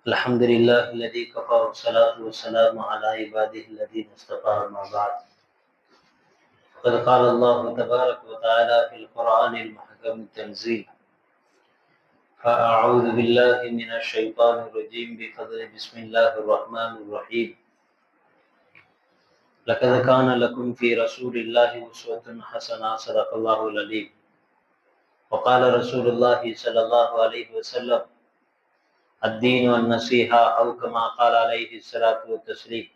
الحمد لله الذي كفى والصلاة والسلام على عباده الذين اصطفى ما بعد. قد قال الله تبارك وتعالى في القرآن المحكم التنزيل: فأعوذ بالله من الشيطان الرجيم بفضل بسم الله الرحمن الرحيم. لقد كان لكم في رسول الله أسوة حسنة صدق الله العليم. وقال رسول الله صلى الله عليه وسلم: الدين والنصيحة، أو كما قال عليه الصلاة والتسليم.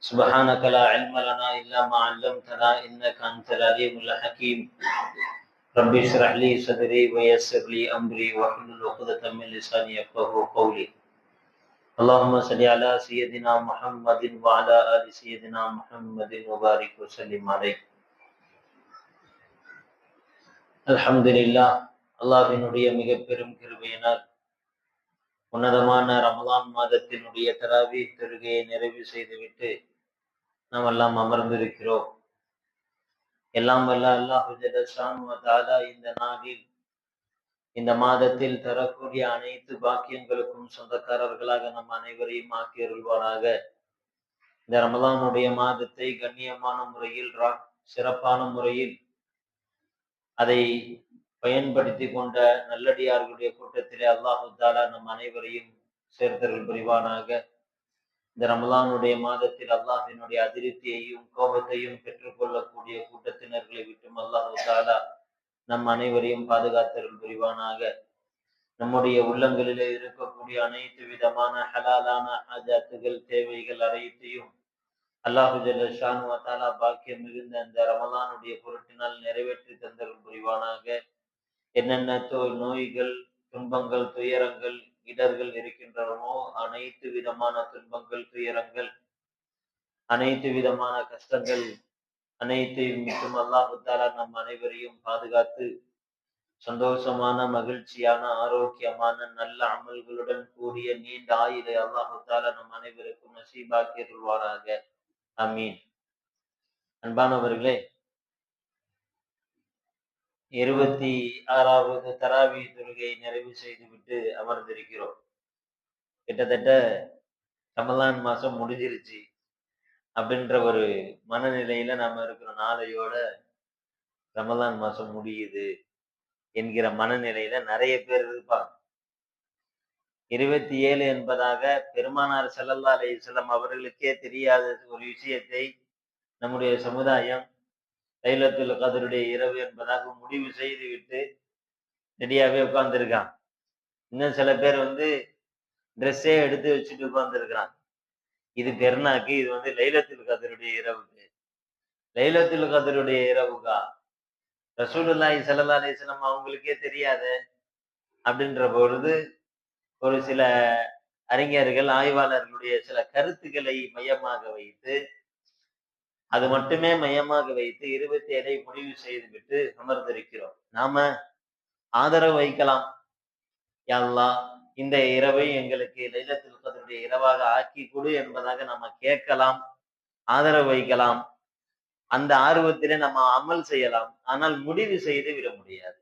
سبحانك لا علم لنا إلا ما علمتنا إنك أنت العليم الحكيم. رب اشرح لي صدري ويسر لي أمري واحلل عقدة من لساني يفقهوا قولي. اللهم صل على سيدنا محمد وعلى آل سيدنا محمد وبارك وسلم عليه. அல்ஹம்துலில்லாஹ். அல்லாஹ்வினுடைய மிக பெரும் கிருபையினால் உன்னதமான ரமலான் மாதத்தினுடைய தராவீஹ் தொழுகையை நிறைவு செய்துவிட்டு நாம் எல்லாம் அமர்ந்திருக்கிறோம். எல்லாம் வல்ல அல்லாஹ் ஜல்ல ஷானுஹு வ தஆலா இந்த நாளில், இந்த மாதத்தில் தரக்கூடிய அனைத்து பாக்கியங்களுக்கும் சொந்தக்காரர்களாக நம் அனைவரையும் ஆக்கியருள்வாராக. இந்த ரமலானுடைய மாதத்தை கண்ணியமான முறையில், சிறப்பான முறையில் அதை பயன்படுத்தி கொண்ட நல்லடியார்களுடைய கூட்டத்திலே அல்லாஹு தஆலா நம் அனைவரையும் சேர்த்தருள் புரிவானாக. இந்த ரமலானுடைய மாதத்தில் அல்லாஹ்வினுடைய அதிருப்தியையும் கோபத்தையும் பெற்றுக்கொள்ளக்கூடிய கூட்டத்தினர்களை விட்டும் அல்லாஹு தஆலா நம் அனைவரையும் பாதுகாத்தருள் புரிவானாக. நம்முடைய உள்ளங்களிலே இருக்கக்கூடிய அனைத்து விதமான ஹலாலான ஹாஜாத்துகள், தேவைகள் அனைத்தையும் அல்லாஹு ஜல்ல ஷானுஹு வ தஆலா பாக்கியம் மிகுந்த அந்த ரமலானுடைய பொருட்டினால் நிறைவேற்றி தந்தருள் புரிவானாக. என்னென்ன நோய்கள், துன்பங்கள், துயரங்கள், இடர்கள் இருக்கின்றனவோ அனைத்து விதமான துன்பங்கள், துயரங்கள், அனைத்து விதமான கஷ்டங்கள் அனைத்தையும் மீண்டும் அல்லாஹு தஆலா நம் அனைவரையும் பாதுகாத்து சந்தோஷமான, மகிழ்ச்சியான, ஆரோக்கியமான, நல்ல அமல்களுடன் கூடிய நீண்ட ஆயுளை அல்லாஹு தஆலா நம் அனைவருக்கும் நசீபாக்கியருள்வாராக. ஆமீன். அன்பானவர்களே, 26வது தராவீஹ் தொழுகையை நிறைவு செய்துவிட்டு அமர்ந்திருக்கிறோம். கிட்டத்தட்ட ரமலான் மாசம் முடிஞ்சிருச்சு அப்படின்ற ஒரு மனநிலையில நாம இருக்கிறோம். நாளையோட ரமலான் மாசம் முடியுது என்கிற மனநிலையில நிறைய பேர் இருப்பாங்க. 27 என்பதாக பெருமானார் ஸல்லல்லாஹு அலைஹி வஸல்லம் அவர்களுக்கே தெரியாத ஒரு விஷயத்தை நம்முடைய சமுதாயம் லைலத்துல் கத்ருடைய இரவு என்பதாக முடிவு செய்து விட்டு ரெடியாவே உட்கார்ந்துருக்கான். இன்னும் சில பேர் ட்ரெஸ்ஸே எடுத்து வச்சுட்டு உட்கார்ந்துருக்கிறான். இது பெருநாக்கு, இது லைலத்துல் கத்ருடைய இரவுக்கு. லைலத்துல் கத்ருடைய இரவுக்கா? ரசூலுல்லாஹி ஸல்லல்லாஹு அலைஹி வஸல்லம் அவங்களுக்கே தெரியாது அப்படின்ற பொழுது ஒரு சில அறிஞர்கள், ஆய்வாளர்களுடைய சில கருத்துக்களை மையமாக வைத்து, அது மட்டுமே மையமாக வைத்து 27 முடிவு செய்துவிட்டு அமர்ந்திருக்கிறோம். நாம ஆதரவு வைக்கலாம். யா அல்லாஹ், இந்த இரவை எங்களுக்கு லைலத்துல் கத்ருடைய இரவாக ஆக்கி கொடு என்பதாக நம்ம கேட்கலாம், ஆதரவு வைக்கலாம். அந்த ஆர்வத்திலே நம்ம அமல் செய்யலாம். ஆனால் முடிவு செய்து விட முடியாது.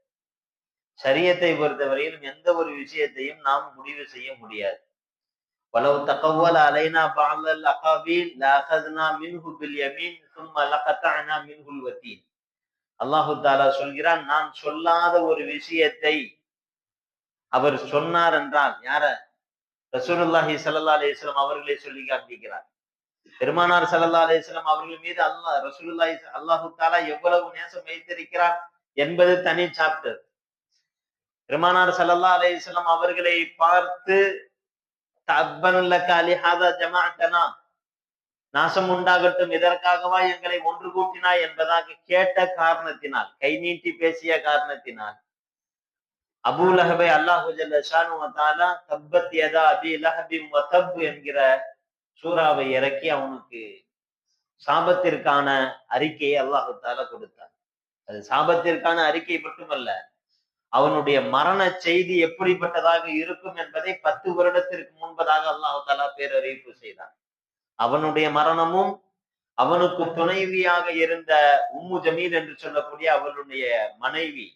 ஷரியத்தை பொறுத்தவரையிலும் எந்த ஒரு விஷயத்தையும் நாம் முடிவு செய்ய முடியாது. வலவ் தகவ்வல அலைனா பஅல் அகாபீல் லஅഖذனா மின்ஹு பில் யமீன் ثم لقطعنا منه الوتين. அல்லாஹு தஆலா சொல்கிறான், நான் சொல்லாத ஒரு விஷயத்தை அவர் சொன்னார் என்றால், யார? ரசூலுல்லாஹி ஸல்லல்லாஹு அலைஹி வஸல்லம் அவர்களை சொல்லி காண்பிக்கிறார். பெருமானார் ஸல்லல்லாஹு அலைஹி வஸல்லம் அவர்கள் மீது அல்லாஹு தஆலா எவ்வளவு நேசம் வைத்திருக்கிறார் என்பது தனி சாப்டர். பெருமானார் ஸல்லல்லாஹு அலைஹி வஸல்லம் அவர்களை பார்த்து, தப்பன் லக லிஹாதா ஜமஅதனா, நாசம் உண்டாகட்டும், இதற்காகவா எங்களை ஒன்று கூட்டினாய் என்பதாக கேட்ட காரணத்தினால், கை நீட்டி பேசிய காரணத்தினால் அபூ லஹபை அல்லாஹு ஜல்ல ஷானுஹு வ தஆலா தப்பத் யதா அபீ லஹபின் வ தப் என்கிற சூறாவை இறக்கி அவனுக்கு சாபத்திற்கான அறிக்கையை அல்லாஹு தஆலா கொடுத்தார். அது சாபத்திற்கான அறிக்கை மட்டுமல்ல, அவனுடைய மரண செய்தி எப்படிப்பட்டதாக இருக்கும் என்பதை 10 வருடத்திற்கு முன்பதாக அல்லாஹு தஆலா பேரறிவிப்பு செய்தான். அவனுடைய மரணமும் அவனுக்கு துணைவியாக இருந்த உம்மு ஜமீல் என்று சொல்லக்கூடிய அவளுடைய மனைவி,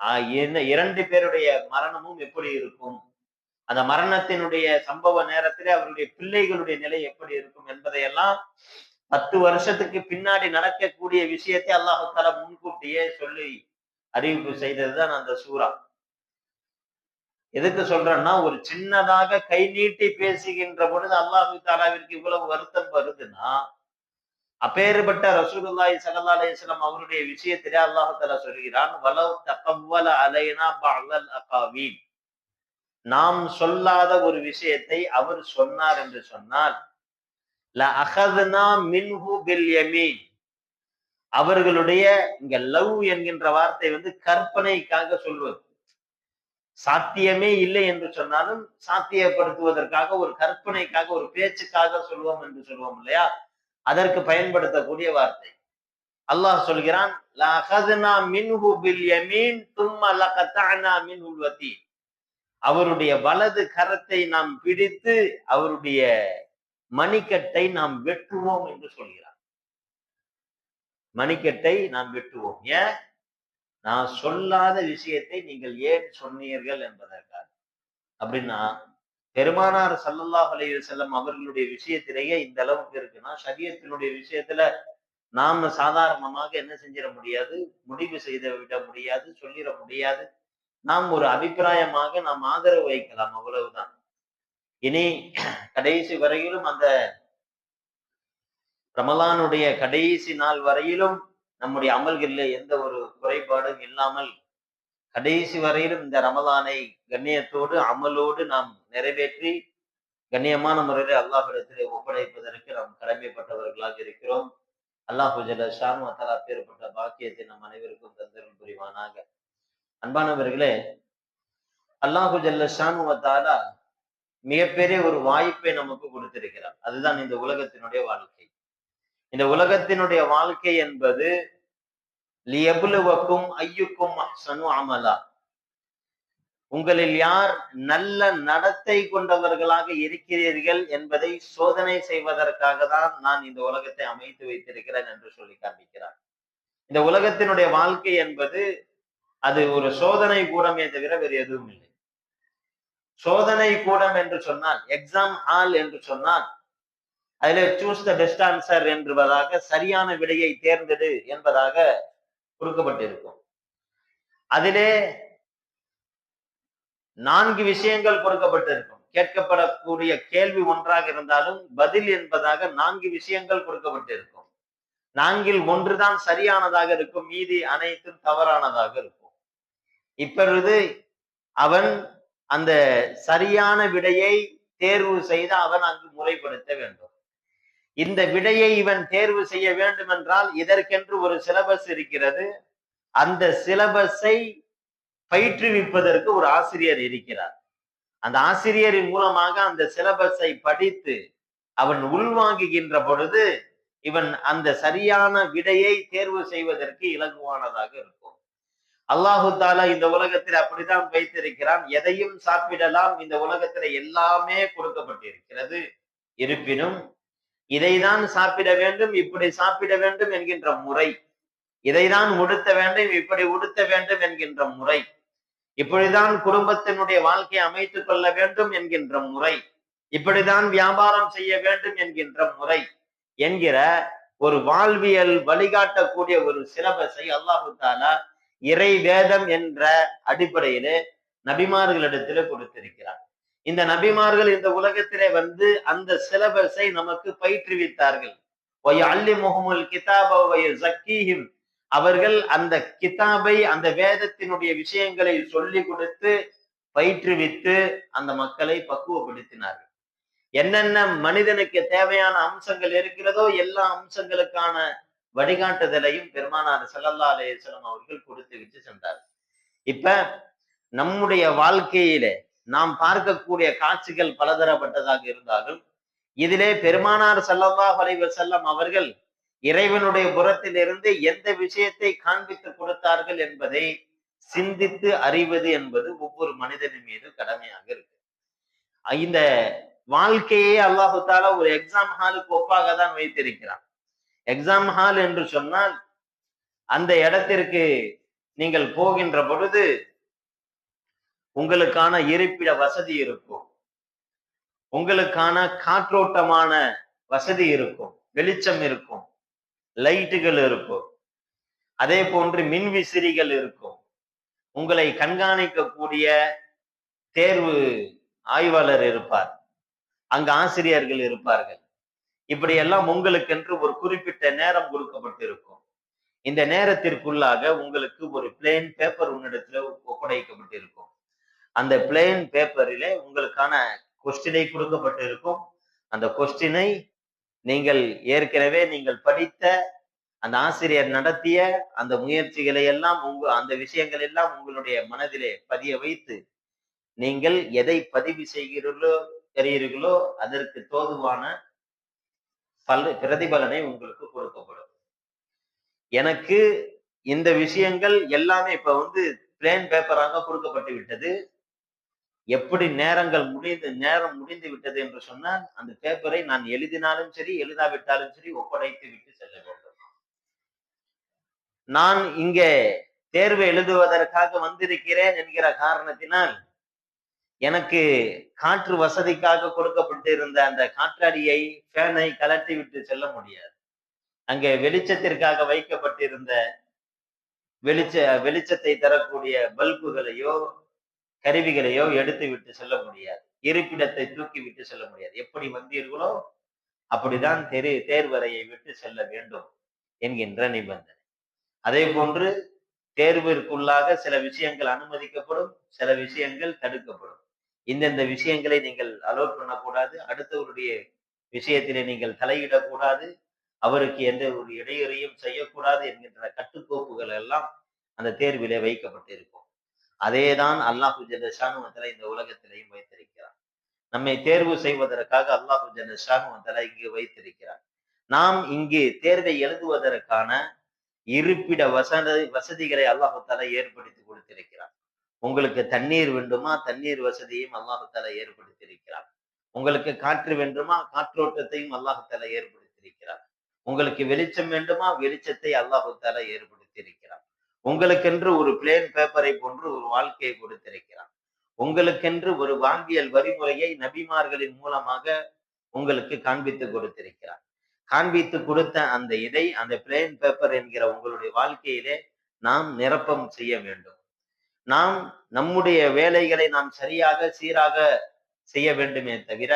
2 பேருடைய மரணமும் எப்படி இருக்கும் அந்த மரணத்தினுடைய சம்பவ நேரத்திலே அவருடைய பிள்ளைகளுடைய நிலை எப்படி இருக்கும் என்பதையெல்லாம் 10 வருஷத்துக்கு பின்னாடி நடக்கக்கூடிய விஷயத்தை அல்லாஹு தஆலா முன்கூட்டியே சொல்லி அறிவிப்பு செய்ததுதான் அந்த சூரா. எதுக்கு சொல்றேன்னா, ஒரு சின்னதாக கை நீட்டி பேசுகின்ற பொழுது அல்லாஹு தஆலாவிற்கு இவ்வளவு வருத்தம் வருதுன்னா, அப்பேறுபட்ட ரசூலுல்லாஹி ஸல்லல்லாஹு அலைஹி வஸல்லம் அவருடைய விஷயத்திலே அல்லாஹு தஆலா சொல்கிறான், வலவ் தகவ்வல அலைனா பஅல் அகாவீல். நாம் சொல்லாத ஒரு விஷயத்தை அவர் சொன்னார் என்று சொன்னால், ல அகதுனா மின்ஹு பில் யமீன். அவர்களுடைய இங்க லவ் என்கின்ற வார்த்தை கற்பனைக்காக சொல்வது. சாத்தியமே இல்லை என்று சொன்னாலும் சாத்தியப்படுத்துவதற்காக ஒரு கற்பனைக்காக ஒரு பேச்சுக்காக சொல்வோம் என்று சொல்வோம் இல்லையா, அதற்கு பயன்படுத்தக்கூடிய வார்த்தை. அல்லாஹ் சொல்கிறான், ல அகதுனா மின்ஹு பில் யமீன் தும்ம லகதஅனா மின்ஹுல் வதீன். அவருடைய வலது கரத்தை நாம் பிடித்து அவருடைய மணிக்கட்டை நாம் வெட்டுவோம் என்று சொல்கிறார். மணிக்கட்டை நாம் வெட்டுவோம். ஏன்? நான் சொல்லாத விஷயத்தை நீங்கள் ஏன் சொன்னீர்கள் என்பதற்காக. அப்படின்னா பெருமானார் ஸல்லல்லாஹு அலைஹி வஸல்லம் அவர்களுடைய விஷயத்திலேயே இந்த அளவுக்கு இருக்குன்னா, ஷரியத்தினுடைய விஷயத்துல நாம சாதாரணமாக என்ன செஞ்சிட முடியாது, முடிவு செய்து விட முடியாது, சொல்லிட முடியாது. நாம் ஒரு அபிப்பிராயமாக நாம் ஆதரவு வைக்கலாம், அவ்வளவுதான். இனி கடைசி வரையிலும் அந்த ரமலானுடைய கடைசி நாள் வரையிலும் நம்முடைய அமல்களில் எந்த ஒரு குறைபாடும் இல்லாமல் கடைசி வரையிலும் இந்த ரமலானை கண்ணியத்தோடு அமலோடு நாம் நிறைவேற்றி கண்ணியமான முறையில் அல்லாஹ்விடத்திலே ஒப்படைப்பதற்கு நாம் கடமைப்பட்டவர்களாக இருக்கிறோம். அல்லாஹு ஜல்ல ஷானு வ தஆலா பேர்பட்ட பாக்கியத்தை நம் அனைவருக்கும் தந்தருள் புரிவானாக. அன்பானவர்களே, அல்லாஹு ஜல்ல ஷானு வ தஆலா மிகப்பெரிய ஒரு வாய்ப்பை நமக்கு கொடுத்திருக்கிறார். அதுதான் இந்த உலகத்தினுடைய வாழ்க்கை. இந்த உலகத்தினுடைய வாழ்க்கை என்பது லியப்லுவக்கும் ஐயுக்கும் அஹ்ஸனு அமலா. உங்களில் யார் நல்ல நடத்தை கொண்டவர்களாக இருக்கிறீர்கள் என்பதை சோதனை செய்வதற்காக தான் நான் இந்த உலகத்தை அமைத்து வைத்திருக்கிறேன் என்று சொல்லி காண்பிக்கிறார். இந்த உலகத்தினுடைய வாழ்க்கை என்பது அது ஒரு சோதனை கூடமே தவிர வேறு எதுவும் இல்லை. சோதனை கூடம் என்று சொன்னால், எக்ஸாம் ஹால் என்று சொன்னால், அதிலே சூஸ் த பெஸ்ட் ஆன்சர் என்பதாக சரியான விடையை தேர்ந்தெடு என்பதாக கொடுக்கப்பட்டிருக்கும். அதிலே 4 விஷயங்கள் கொடுக்கப்பட்டிருக்கும். கேட்கப்படக்கூடிய கேள்வி ஒன்றாக இருந்தாலும் பதில் என்பதாக 4 விஷயங்கள் கொடுக்கப்பட்டிருக்கும். 4இல் 1 தான் சரியானதாக இருக்கும், மீதி அனைத்தும் தவறானதாக இருக்கும். இப்பொழுது அவன் அந்த சரியான விடையை தேர்வு செய்து அவன் அங்கு முறைப்படுத்த வேண்டும். இந்த விடையை இவன் தேர்வு செய்ய வேண்டும் என்றால் இதற்கென்று ஒரு சிலபஸ் இருக்கிறது. அந்த சிலபஸை பயிற்றுவிப்பதற்கு ஒரு ஆசிரியர் இருக்கிறார். அந்த ஆசிரியரின் மூலமாக அந்த சிலபஸை படித்து அவன் உள்வாங்குகின்ற பொழுது இவன் அந்த சரியான விடையை தேர்வு செய்வதற்கு இலகுவானதாக இருக்கும். அல்லாஹு தாலா இந்த உலகத்தில் அப்படித்தான் வைத்திருக்கிறான். எதையும் சாப்பிடலாம், இந்த உலகத்துல எல்லாமே கொடுக்கப்பட்டிருக்கிறது. இருப்பினும் இதைதான் சாப்பிட வேண்டும், இப்படி சாப்பிட வேண்டும் என்கின்ற முறை, இதைதான் உடுத்த வேண்டும், இப்படி உடுத்த வேண்டும் என்கின்ற முறை, இப்படிதான் குடும்பத்தினுடைய வாழ்க்கையை அமைத்துக் கொள்ள வேண்டும் என்கின்ற முறை, இப்படிதான் வியாபாரம் செய்ய வேண்டும் என்கின்ற முறை என்கிற ஒரு வாழ்வியல் வழிகாட்டக்கூடிய ஒரு சிலபஸை அல்லாஹு தாலா இறை வேதம் என்ற அடிப்படையிலே நபிமார்களிடத்திலே கொடுத்திருக்கிறார். இந்த நபிமார்கள் இந்த உலகத்திலே அந்த சிலபஸை நமக்கு பயிற்றுவித்தார்கள். அவர்கள் அந்த கிதாபை, அந்த வேதத்தினுடைய விஷயங்களை சொல்லி கொடுத்து பயிற்றுவித்து அந்த மக்களை பக்குவப்படுத்தினார்கள். என்னென்ன மனிதனுக்கு தேவையான அம்சங்கள் இருக்கிறதோ எல்லா அம்சங்களுக்கான வழிகாட்டுதலையும் பெருமானார் ஸல்லல்லாஹு அலைஹி வஸல்லம் அவர்கள் கொடுத்து விட்டு சென்றார். இப்ப நம்முடைய வாழ்க்கையிலே நாம் பார்க்கக்கூடிய காட்சிகள் பலதரப்பட்டதாக இருந்தாலும் இதிலே பெருமானார் ஸல்லல்லாஹு அலைஹி வஸல்லம் அவர்கள் இறைவனுடைய புறத்திலிருந்து எந்த விஷயத்தை காண்பித்து கொடுத்தார்கள் என்பதை சிந்தித்து அறிவது என்பது ஒவ்வொரு மனிதனின் மீது கடமையாக இருக்கு. இந்த வாழ்க்கையே அல்லாஹு தாலா ஒரு எக்ஸாம் ஹாலுக்கு ஒப்பாக தான் வைத்திருக்கிறான். எக்ஸாம் ஹால் என்று சொன்னால் அந்த இடத்திற்கு நீங்கள் போகின்ற பொழுது உங்களுக்கான இருப்பிட வசதி இருக்கும், உங்களுக்கான காற்றோட்டமான வசதி இருக்கும், வெளிச்சம் இருக்கும், லைட்டுகள் இருக்கும், அதே போன்று மின்விசிறிகள் இருக்கும், உங்களை கண்காணிக்கக்கூடிய தேர்வு ஆய்வாளர் இருப்பார், அங்க ஆசிரியர்கள் இருப்பார்கள். இப்படி எல்லாம் உங்களுக்கென்று ஒரு குறிப்பிட்ட நேரம் கொடுக்கப்பட்டிருக்கும். இந்த நேரத்திற்குள்ளாக உங்களுக்கு ஒரு பிளேன் பேப்பர் உன்னிடத்துல ஒப்படைக்கப்பட்டிருக்கும். அந்த பிளேன் பேப்பரிலே உங்களுக்கான கொஸ்டினை கொடுக்கப்பட்டிருக்கும். அந்த கொஸ்டினை நீங்கள் ஏற்கனவே நீங்கள் படித்த அந்த ஆசிரியர் நடத்திய அந்த முயற்சிகளை எல்லாம் அந்த விஷயங்கள் எல்லாம் உங்களுடைய மனதிலே பதிய வைத்து நீங்கள் எதை பதிவு செய்கிறீர்களோ அதற்கு தோதுவான பிரதிபலனை உங்களுக்கு கொடுக்கப்படும். எனக்கு இந்த விஷயங்கள் எல்லாமே இப்ப பிளேன் பேப்பராக கொடுக்கப்பட்டு விட்டது. எப்படி நேரம் முடிந்து விட்டது என்று சொன்னால் அந்த பேப்பரை நான் எழுதினாலும் சரி எழுதாவிட்டாலும் சரி ஒப்படைத்து விட்டு செல்ல வேண்டும். நான் இங்கே தேர்வு எழுதுவதற்காக வந்திருக்கிறேன் என்கிற காரணத்தினால் எனக்கு காற்று வசதிக்காக கொடுக்கப்பட்டிருந்த அந்த காற்றாடியை ஃபேனை கலட்டி விட்டு செல்ல முடியாது. அங்கே வெளிச்சத்திற்காக வைக்கப்பட்டிருந்த வெளிச்சத்தை தரக்கூடிய பல்புகளையோ கருவிகளையோ எடுத்து விட்டு செல்ல முடியாது. இருப்பிடத்தை தூக்கி விட்டு செல்ல முடியாது. எப்படி வந்தீர்களோ அப்படிதான் தேர்வறையை விட்டு செல்ல வேண்டும் என்கின்ற நிபந்தனை. அதே போன்று தேர்விற்குள்ளாக சில விஷயங்கள் அனுமதிக்கப்படும், சில விஷயங்கள் தடுக்கப்படும். இந்தந்த விஷயங்களை நீங்கள் அலோட் பண்ணக்கூடாது, அடுத்தவருடைய விஷயத்திலே நீங்கள் தலையிடக்கூடாது, அவருக்கு எந்த ஒரு இடையூறையும் செய்யக்கூடாது என்கின்ற கட்டுக்கோப்புகள் எல்லாம் அந்த தேர்விலே வைக்கப்பட்டிருக்கும். அதேதான் அல்லாஹு ஜல்ல ஷானுஹு தஆலா இந்த உலகத்திலேயும் வைத்திருக்கிறார். நம்மை தேர்வு செய்வதற்காக அல்லாஹு ஜல்ல ஷானுஹு தஆலா இங்கு வைத்திருக்கிறார். நாம் இங்கு தேர்வை எழுதுவதற்கான இருப்பிட வசதிகளை அல்லாஹு தஆலா ஏற்படுத்தி கொடுத்திருக்கிறார். உங்களுக்கு தண்ணீர் வேண்டுமா, தண்ணீர் வசதியையும் அல்லாஹு தஆலா ஏற்படுத்தியிருக்கிறார். உங்களுக்கு காற்று வேண்டுமா, காற்றோட்டத்தையும் அல்லாஹு தஆலா ஏற்படுத்தியிருக்கிறார். உங்களுக்கு வெளிச்சம் வேண்டுமா, வெளிச்சத்தை அல்லாஹு தஆலா ஏற்படுத்தியிருக்கிறார். உங்களுக்கென்று ஒரு பிளேன் பேப்பரை போன்று ஒரு வாழ்க்கையை கொடுத்திருக்கிறார். உங்களுக்கென்று ஒரு வாழ்வியல் வழிமுறையை நபிமார்களின் மூலமாக உங்களுக்கு காண்பித்து கொடுத்திருக்கிறார். காண்பித்து கொடுத்த அந்த பிளேன் பேப்பர் என்கிற உங்களுடைய வாழ்க்கையிலே நாம் நிரப்பம் செய்ய வேண்டும். நாம் நம்முடைய வேலைகளை நாம் சரியாக சீராக செய்ய வேண்டுமே தவிர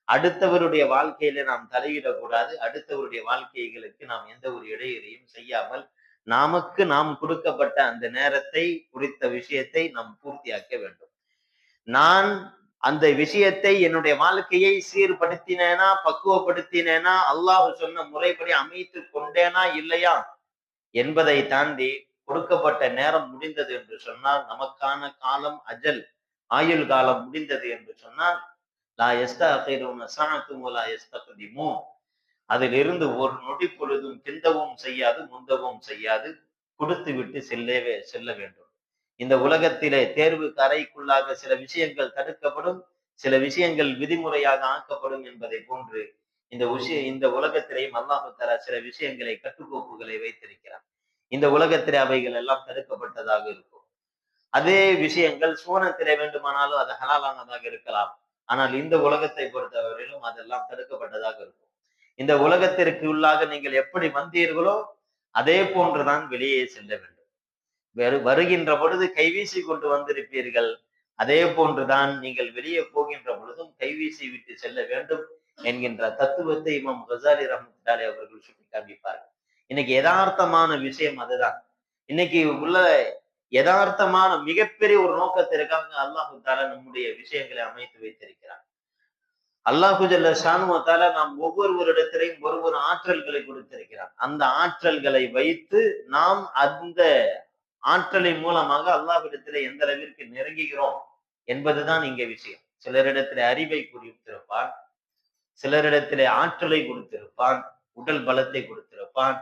அடுத்தவருடைய வாழ்க்கையில நாம் தலையிடக்கூடாது. அடுத்தவருடைய வாழ்க்கைகளுக்கு நாம் எந்த ஒரு இடையூறையும் செய்யாமல் நமக்கு நாம் கொடுக்கப்பட்ட அந்த நேரத்தை குறித்த விஷயத்தை நாம் பூர்த்தியாக்க வேண்டும். நான் அந்த விஷயத்தை என்னுடைய வாழ்க்கையை சீர்படுத்தினேனா, பக்குவப்படுத்தினேனா, அல்லாஹ் சொன்ன முறைப்படி அமைத்து கொண்டேனா இல்லையா என்பதை தாண்டி கொடுக்கப்பட்ட நேரம் முடிந்தது என்று சொன்னால், நமக்கான காலம் அஜல் ஆயுள் காலம் முடிந்தது என்று சொன்னால், லா யஸ்தஅகிருன ஸஅத்தும் வலா யஸ்தக்திமூன், அதிலிருந்து ஒரு நொடி பொழுதும் பிந்தவும் செய்யாது, முந்தவும் செய்யாது, கொடுத்து விட்டு செல்ல வேண்டும். இந்த உலகத்திலே தேர்வுக்கு அறைக்குள்ளாக சில விஷயங்கள் தடுக்கப்படும், சில விஷயங்கள் விதிமுறையாக ஆக்கப்படும் என்பதை போன்று இந்த உலகத்திலேயும் அல்லாஹ் தஆலா சில விஷயங்களை கட்டுக்கோப்புகளை வைத்திருக்கிறார். இந்த உலகத்திலே அவைகள் எல்லாம் தடுக்கப்பட்டதாக இருக்கும். அதே விஷயங்கள் சூனத்திலே வேண்டுமானாலும் அது ஹலாலானதாக இருக்கலாம். ஆனால் இந்த உலகத்தை பொறுத்தவரையிலும் அதெல்லாம் தடுக்கப்பட்டதாக இருக்கும். இந்த உலகத்திற்கு உள்ளாக நீங்கள் எப்படி வந்தீர்களோ அதே போன்றுதான் வெளியே செல்ல வேண்டும். வருகின்ற பொழுது கைவீசி கொண்டு வந்திருப்பீர்கள், அதே போன்றுதான் நீங்கள் வெளியே போகின்ற பொழுதும் கைவீசி விட்டு செல்ல வேண்டும் என்கின்ற தத்துவத்தை இமாம் கஸாலி ரஹ்மத்துல்லாஹி அவர்கள் சுட்டி காண்பிப்பார்கள். இன்னைக்கு யதார்த்தமான விஷயம் அதுதான். இன்னைக்கு உள்ள யதார்த்தமான மிகப்பெரிய ஒரு நோக்கத்திற்காக அல்லாஹு தஆலா நம்முடைய விஷயங்களை அமைத்து வைத்திருக்கிறார். அல்லாஹு ஜல்ல ஷானுஹு தஆலா நாம் ஒவ்வொருவரிடத்திலையும் ஒரு ஆற்றல்களை கொடுத்திருக்கிறார். அந்த ஆற்றல்களை வைத்து நாம் அந்த ஆற்றலின் மூலமாக அல்லாஹ்விடத்திலே எந்த அளவிற்கு நெருங்குகிறோம் என்பதுதான் இங்கே விஷயம். சிலரிடத்திலே அறிவை கொடுத்திருப்பான், சிலரிடத்திலே ஆற்றலை கொடுத்திருப்பான், உடல் பலத்தை கொடுத்திருப்பான்,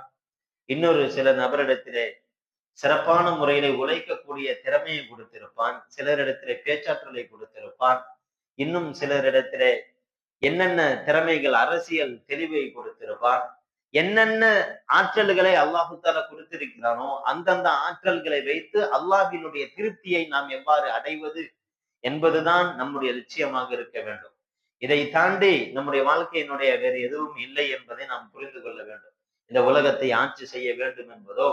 இன்னொரு சில நபரிடத்திலே சிறப்பான முறையிலே உழைக்கக்கூடிய திறமையை கொடுத்திருப்பான், சிலரிடத்திலே பேச்சாற்றலை கொடுத்திருப்பான், இன்னும் சிலரிடத்திலே என்னென்ன திறமைகள் அரசியல் தெளிவை கொடுத்திருப்பான். என்னென்ன ஆற்றல்களை அல்லாஹு தஆலா கொடுத்திருக்கிறானோ அந்தந்த ஆற்றல்களை வைத்து அல்லாஹ்வினுடைய திருப்தியை நாம் எவ்வாறு அடைவது என்பதுதான் நம்முடைய லட்சியமாக இருக்க வேண்டும். இதை தாண்டி நம்முடைய வாழ்க்கையினுடைய வேறு எதுவும் இல்லை என்பதை நாம் புரிந்து கொள்ள வேண்டும். இந்த உலகத்தை ஆட்சி செய்ய வேண்டும் என்பதோ,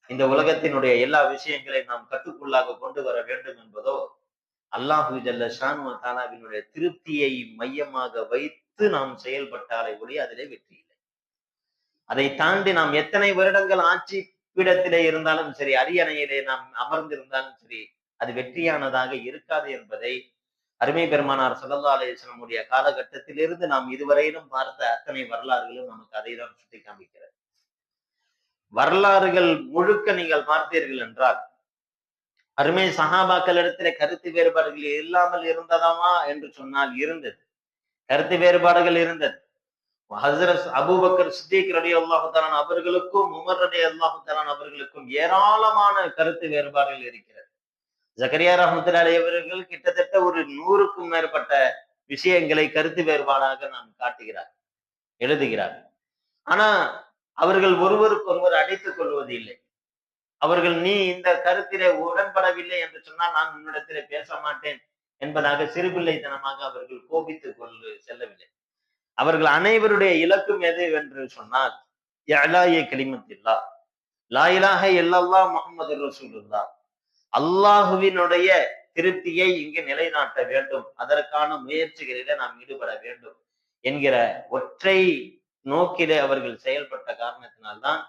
இந்த உலகத்தினுடைய எல்லா விஷயங்களையும் நாம் கட்டுக்குள்ளாக கொண்டு வர வேண்டும் என்பதோ, அல்லாஹு ஜல்ல ஷானு தாலாவினுடைய திருப்தியை மையமாக வைத்து நாம் செயல்பட்டாலே ஒழிய அதிலே வெற்றி இல்லை. அதை தாண்டி நாம் எத்தனை வருடங்கள் ஆட்சி பீடத்திலே இருந்தாலும் சரி, அரியணையிலே நாம் அமர்ந்திருந்தாலும் சரி, அது வெற்றியானதாக இருக்காது என்பதை அருமை பெருமானார் ஸல்லல்லாஹு அலைஹி வஸல்லம் காலகட்டத்திலிருந்து நாம் இதுவரையிலும் பார்த்த அத்தனை வரலாறுகளும் நமக்கு அதை தான் சுட்டி காண்பிக்கிறது. வரலாறுகள் முழுக்க நீங்கள் பார்த்தீர்கள் என்றால், அருமை சஹாபாக்களிடத்திலே கருத்து வேறுபாடுகள் இல்லாமல் இருந்ததாமா என்று சொன்னால் இருந்தது. கருத்து வேறுபாடுகள் இருந்தது. ஹஸ்ரத் அபூபக்கர் சித்திக் ரலியல்லாஹு தஆலா அவர்களுக்கும் உமர் ரலியல்லாஹு தஆலா அவர்களுக்கும் ஏராளமான கருத்து வேறுபாடுகள் இருக்கிறது. ஜக்கரியா ரஹ்மத்துல்லாஹி அலைஹி அவர்கள் கிட்டத்தட்ட ஒரு 100க்கும் மேற்பட்ட விஷயங்களை கருத்து வேறுபாடாக நாம் காட்டுகிறார், எழுதுகிறார். ஆனா அவர்கள் ஒருவருக்கு ஒருவர் அடைத்துக் கொள்வது இல்லை. அவர்கள் நீ இந்த கருத்திலே உடன்படவில்லை என்று சொன்னால் நான் உன்னிடத்திலே பேச மாட்டேன் என்பதாக சிறுபிள்ளைத்தனமாக அவர்கள் கோபித்துக் கொண்டு செல்லவில்லை. அவர்கள் அனைவருடைய இலக்கும் எது என்று சொன்னால், இஅலாஇ கலிமத்தில்லாஹ், லா இலாஹ இல்லல்லாஹ் முஹம்மதுர் ரசூலுல்லாஹ், அல்லாஹுவினுடைய திருப்தியை இங்கு நிலைநாட்ட வேண்டும், அதற்கான முயற்சிகளிலே நாம் ஈடுபட வேண்டும் என்கிற ஒற்றை நோக்கிலே அவர்கள் செயல்பட்ட காரணத்தினால்தான்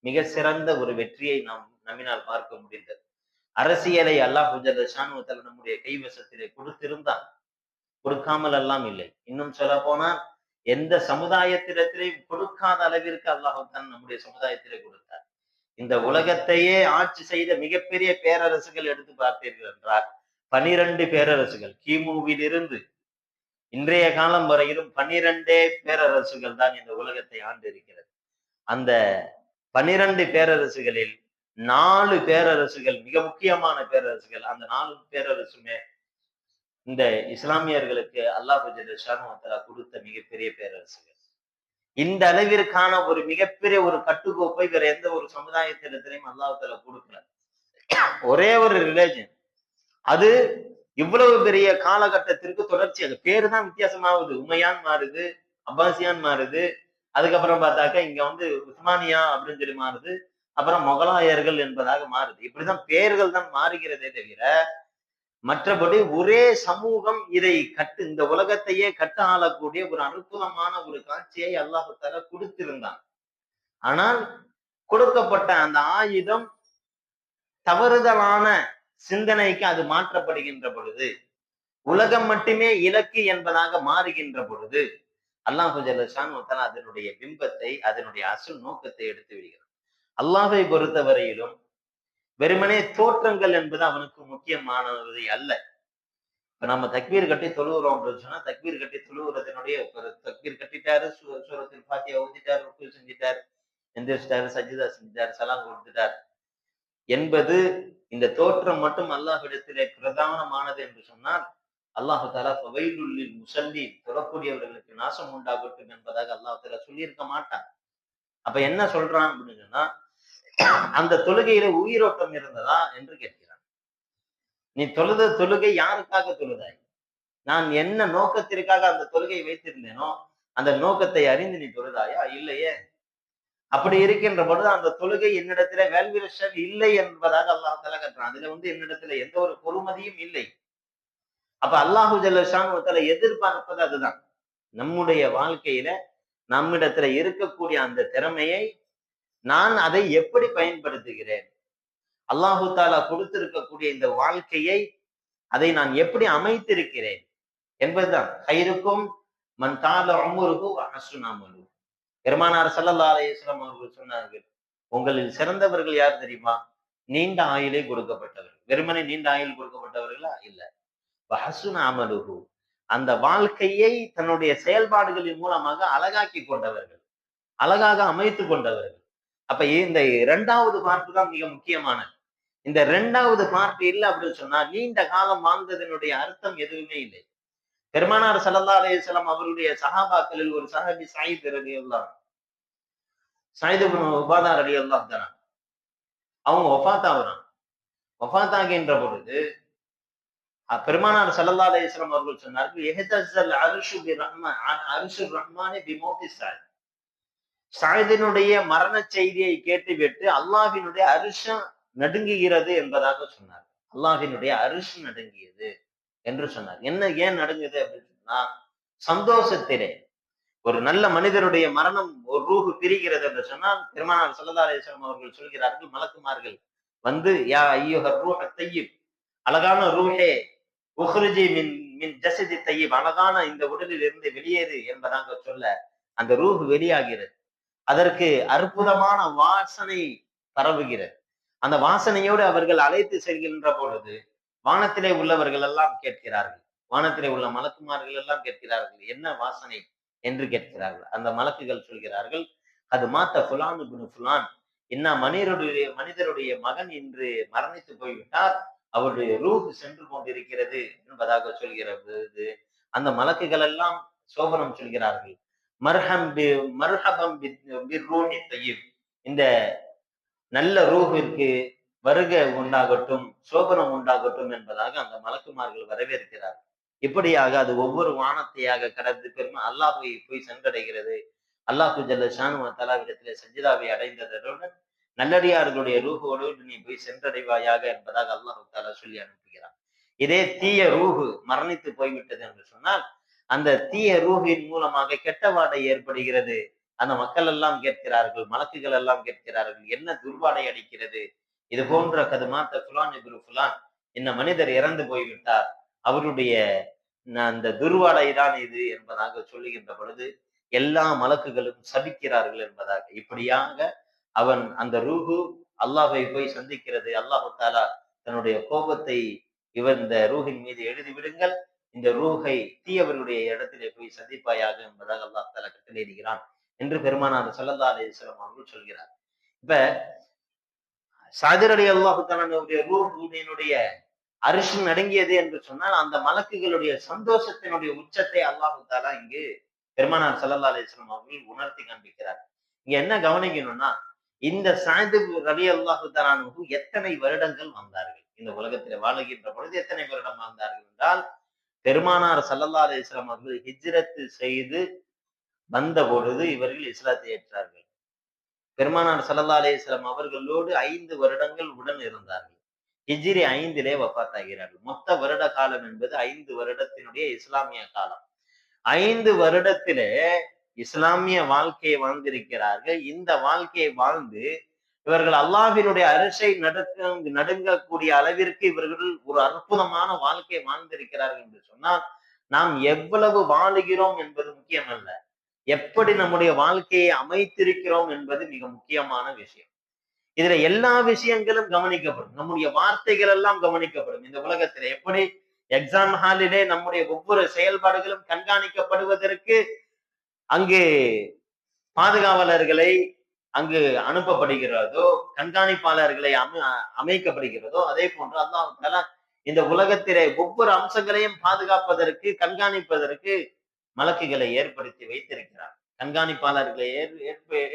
மிக சிறந்த ஒரு வெற்றியை நாம் நம்மினால் பார்க்க முடிந்தது. அரசியலை அல்லாஹ் ஜல்ல ஷானு தஆலா நம்முடைய கைவசத்திலே கொடுத்திருந்தான், கொடுக்காமல் எல்லாம் இல்லை. இன்னும் சொல்ல போனால் எந்த சமுதாயத்திடத்திலையும் கொடுக்காத அளவிற்கு அல்லாஹ் தான் நம்முடைய சமுதாயத்திலே கொடுத்தார். இந்த உலகத்தையே ஆட்சி செய்த மிகப்பெரிய பேரரசுகள் எடுத்து பார்த்தீர்கள் என்றால் 12 பேரரசுகள், கிமுவிலிருந்து இன்றைய காலம் வரையிலும் 12 பேரரசுகள் தான் இந்த உலகத்தை ஆண்டு இருக்கிறது. அந்த 12 பேரரசுகளில் 4 பேரரசுகள் மிக முக்கியமான பேரரசுகள். அந்த 4 பேரரசுமே இந்த இஸ்லாமியர்களுக்கு அல்லாஹ் ஜல்ல ஷானு தஆலா கொடுத்த மிகப்பெரிய பேரரசுகள். இந்த அளவிற்கான ஒரு மிகப்பெரிய ஒரு கட்டுக்கோப்பை வேற எந்த ஒரு சமுதாயத்திடத்திலையும் அல்லாஹ் தஆலா கொடுக்கல. ஒரே ஒரு ரிலிஜன், அது இவ்வளவு பெரிய காலகட்டத்திற்கு தொடர்ச்சியாக பேரு தான் வித்தியாசமாகுது. உமையான் மாறுது, அப்பாசியான் மாறுது, அதுக்கப்புறம் பார்த்தாக்கா இங்க வந்து உஸ்மானியா அப்படின்னு சொல்லி மாறுது, அப்புறம் முகலாயர்கள் என்பதாக மாறுது. இப்படிதான் பேர்கள் தான் மாறுகிறதே தவிர மற்றபடி ஒரே சமூகம் இதை இந்த உலகத்தையே கட்ட ஆளக்கூடிய ஒரு அற்புதமான ஒரு காட்சியை அல்லாஹ் தஆலா கொடுத்திருந்தான். ஆனால் கொடுக்கப்பட்ட அந்த ஆயுதம் தவறுதலான சிந்தனைக்கு அது மாற்றப்படுகின்ற பொழுது, உலகம் மட்டுமே இலக்கு என்பதாக மாறுகின்ற பொழுது, அல்லாஹ் ஜல்ல ஷானு தஆலா அதனுடைய பிம்பத்தை, அதனுடைய அசல் நோக்கத்தை எடுத்து விடுகிறார். அல்லாஹை பொறுத்தவரையிலும் வெறுமனே தோற்றங்கள் என்பது அவனுக்கு முக்கியமானது அல்ல. இப்ப நம்ம தக்பீர் கட்டி தொழுகிறோம் அப்படின்னு சொன்னா, தக்பீர் கட்டி தொழுகிறதுனுடைய ஒரு தக்பீர் கட்டிட்டாரு, சூரத்துல் ஃபாத்திஹா ஓதிட்டாரு, ருக்கு செஞ்சிட்டாரு, எந்திரிச்சிட்டாரு, சஜ்ஜிதா செஞ்சிட்டாரு, சலாம் கொடுத்துட்டார் என்பது இந்த தோற்றம் மட்டும் அல்லாஹ்விடத்திலே பிரதானமானது என்று சொன்னால், அல்லாஹு தஆலா ஃபவைலுல் லில் முஸல்லீன், தொழக்கூடியவர்களுக்கு நாசம் உண்டாகட்டும் என்பதாக அல்லாஹ் தஆலா சொல்லியிருக்க மாட்டான். அப்ப என்ன சொல்றான் அப்படின்னு சொன்னா, அந்த தொழுகையில உயிரோட்டம் இருந்ததா என்று கேட்கிறான். நீ தொழுத தொழுகை யாருக்காக தொழுதாய்? நான் என்ன நோக்கத்திற்காக அந்த தொழுகை வைத்திருந்தேனோ அந்த நோக்கத்தை அறிந்து நீ தொழுதாயா? இல்லையே. அப்படி இருக்கின்ற பொழுது அந்த தொழுகை என்னிடத்துல வேல்யூவேஷன் இல்லை என்பதாக அல்லாஹ் தஆலா கட்டுறான். அதுல வந்து என்னிடத்துல எந்த ஒரு பொறுமதியும் இல்லை. அப்ப அல்லாஹு ஜல்ல ஷானு தஆலா எதிர்பார்ப்பது அதுதான். நம்முடைய வாழ்க்கையில நம்மிடத்துல இருக்கக்கூடிய அந்த திறமையை நான் அதை எப்படி பயன்படுத்துகிறேன், அல்லாஹு தஆலா கொடுத்திருக்கக்கூடிய இந்த வாழ்க்கையை அதை நான் எப்படி அமைத்திருக்கிறேன் என்பதுதான். கைருக்கும் மன் தால உம்ருஹு வ ஹஸுன அமலுஹு. பெருமானார் ஸல்லல்லாஹு அலைஹி வஸல்லம் அவர்கள் சொன்னார்கள், உங்களில் சிறந்தவர்கள் யார் தெரியுமா? நீண்ட ஆயுளை கொடுக்கப்பட்டவர்கள். வெறுமனே நீண்ட ஆயுள் கொடுக்கப்பட்டவர்களா? இல்ல. வ ஹஸுன அமலுஹு, அந்த வாழ்க்கையை தன்னுடைய செயல்பாடுகளின் மூலமாக அழகாக்கி கொண்டவர்கள், அழகாக அமைத்துக் கொண்டவர்கள். அப்ப இந்த 2வது பார்ட் தான் மிக முக்கியமானது. இந்த 2வது பார்ட் இல்லை அப்படின்னு சொன்னா நீண்ட காலம் வாழ்ந்ததனுடைய அர்த்தம் எதுவுமே இல்லை. பெருமானார் ஸல்லல்லாஹு அலைஹி வஸல்லம் அவருடைய சஹாபாக்களில் ஒரு சஹாபி ஸயீத் ரலியல்லாஹு, ஸயீத் இப்னு உபாதா ரலியல்லாஹு தஆலா, அவங்க வஃபாத் ஆகுறாங்க. வஃபாத் ஆகின்ற பொழுது பெருமானார் ஸல்லல்லாஹு அலைஹி வஸல்லம் அவர்கள் சொன்னார்கள், இஹ்தஸல் அர்ஷு அர்ஷுர் ரஹ்மானி பிமௌத்தி ஸஅத். ஸஅதினுடைய மரண செய்தியை கேட்டுவிட்டு அல்லாஹ்வினுடைய அரிஷம் நடுங்குகிறது என்பதாக சொன்னார். அல்லாஹ்வினுடைய அரிஷ் நடுங்கியது என்று சொன்னார். ஏன் நடுங்குது அப்படின்னு சொன்னா, சந்தோஷத்திலே ஒரு நல்ல மனிதருடைய மரணம், ஒரு ரூஹு பிரிகிறது என்று சொன்னால், பெருமானார் ஸல்லல்லாஹு அலைஹி வஸல்லம் அவர்கள் சொல்கிறார்கள், மலக்குமார்கள் வந்து, யா அய்யுஹர் ரூஹ் அத்தய்யிப், அழகான ரூஹே, உஹ்ரிஜி மின் மின் ஜஸதி தய்யிப், அழகான இந்த உடலில் இருந்து வெளியேறு என்பதாக சொல்ல, அந்த ரூஹ் வெளியாகிறது. அதற்கு அற்புதமான வாசனை பரவுகிறது. அந்த வாசனையோடு அவர்கள் அழைத்து செல்கின்ற பொழுது வானத்திலே உள்ளவர்கள் எல்லாம் கேட்கிறார்கள், வானத்திலே உள்ள மலக்குமார்கள் எல்லாம் கேட்கிறார்கள், என்ன வாசனை என்று கேட்கிறார்கள். அந்த மலக்குகள் சொல்கிறார்கள், அது மாத்த ஃபுலான் இப்னு ஃபுலான், என்ன மனிதருடைய மகன் இன்று மரணித்து போய்விட்டார், அவருடைய ரூஹ் சென்று கொண்டிருக்கிறது என்பதாக சொல்கிற பொழுது அந்த மலக்குகள் எல்லாம் சோபனம் சொல்கிறார்கள், மர்ஹபம் பிர்ரூஹி தய்யிப், இந்த நல்ல ரூஹிற்கு வருக உண்டாகட்டும், சோபனம் உண்டாகட்டும் என்பதாக அந்த மலக்குமார்கள் வரவேற்கிறார்கள். இப்படியாக அது ஒவ்வொரு வானத்தையாக கடந்து அல்லாஹ்வை போய் சென்றடைகிறது. அல்லாஹு ஜல்ல ஷானு வ தஆலாவிடத்திலே சஜ்ஜிதாவை அடைந்ததுடன் நல்லடியார்களுடைய ரூஹோடு நீ போய் சென்றடைவாயாக என்பதாக அல்லாஹு தஆலா சொல்லி அனுப்புகிறார். இதே தீய ரூஹு மரணித்து போய்விட்டது என்று சொன்னால், அந்த தீய ரூஹின் மூலமாக கெட்ட வாடை ஏற்படுகிறது. அந்த மக்கள் எல்லாம் கேட்கிறார்கள், மலக்குகள் எல்லாம் கேட்கிறார்கள், என்ன துர்வாடை அடிக்கிறது, இது போன்ற கதுமாத்த ஃபுலான் இப்னு ஃபுலான், இந்த மனிதர் இறந்து போய்விட்டார், அவருடைய அந்த துர்வாடை தான் இது என்பதாக சொல்லுகின்ற பொழுது எல்லா மலக்குகளும் சபிக்கிறார்கள் என்பதாக. இப்படியாக அவன் அந்த ரூஹு அல்லாஹ்வை போய் சந்திக்கிறது. அல்லாஹு தஆலா தன்னுடைய கோபத்தை இந்த ரூஹின் மீது எழுதி விடுங்கள், இந்த ரூஹை தீயவர்களுடைய இடத்திலே போய் சந்திப்பாயாக என்பதாக அல்லாஹ் தஆலா கட்டளையிடுகிறான் என்று பெருமானார் ஸல்லல்லாஹு அலைஹி வஸல்லம் அவர்கள் சொல்கிறார். இப்ப சாதிர் ரலியல்லாஹு தஆலாவுடைய ரூஹுடைய அரிஷ் நடுங்கியது என்று சொன்னால், அந்த மலக்குகளுடைய சந்தோஷத்தினுடைய உச்சத்தை அல்லாஹு தஆலா இங்கு பெருமானார் ஸல்லல்லாஹு அலைஹி வஸல்லம் அவர்கள் உணர்த்தி காண்பிக்கிறார். இங்க என்ன கவனிக்கணும்னா, இந்த சாது ரலியல்லாஹு தஆலா எத்தனை வருடங்கள் வந்தார்கள், இந்த உலகத்தில் வாழுகின்ற பொழுது எத்தனை வருடம் வாழ்ந்தார்கள் என்றால், பெருமானார் ஸல்லல்லாஹு அலைஹி வஸல்லம் அவர்கள் ஹிஜ்ரத் செய்து வந்த பொழுது இவர்கள் இஸ்லாத்தை ஏற்றார்கள். பெருமானார் ஸல்லல்லாஹு அலைஹி வஸல்லம் அவர்களோடு 5 வருடங்கள் உடன் இருந்தார்கள். ஹிஜ்ரி 5 வஃபாத் ஆகிறார்கள். மொத்த வருட காலம் என்பது 5 வருடத்தினுடைய இஸ்லாமிய காலம். 5 வருடத்திலே இஸ்லாமிய வாழ்க்கையை வாழ்ந்திருக்கிறார்கள். இந்த வாழ்க்கையை வாழ்ந்து இவர்கள் அல்லாஹ்வினுடைய அரிசை நடுங்கக்கூடிய அளவிற்கு இவர்கள் ஒரு அற்புதமான வாழ்க்கையை வாழ்ந்திருக்கிறார்கள் என்று சொன்னால், நாம் எவ்வளவு வாழுகிறோம் என்பது முக்கியமல்ல, எப்படி நம்முடைய வாழ்க்கையை அமைத்திருக்கிறோம் என்பது மிக முக்கியமான விஷயம். இதுல எல்லா விஷயங்களும் கவனிக்கப்படும், நம்முடைய வார்த்தைகள் எல்லாம் கவனிக்கப்படும். இந்த உலகத்துல எப்படி எக்ஸாம் ஹாலிலே நம்முடைய ஒவ்வொரு செயல்பாடுகளும் கண்காணிக்கப்படுவதற்கு அங்கு பாதுகாவலர்களை அங்கு அனுப்பப்படுகிறதோ, கண்காணிப்பாளர்களை அமைக்கப்படுகிறதோ, அதே போன்று அல்லாஹ் தஆலா இந்த உலகத்திலே ஒவ்வொரு அம்சங்களையும் பாதுகாப்பதற்கு, கண்காணிப்பதற்கு மலக்குகளை ஏற்படுத்தி வைத்திருக்கிறார், கண்காணிப்பாளர்களை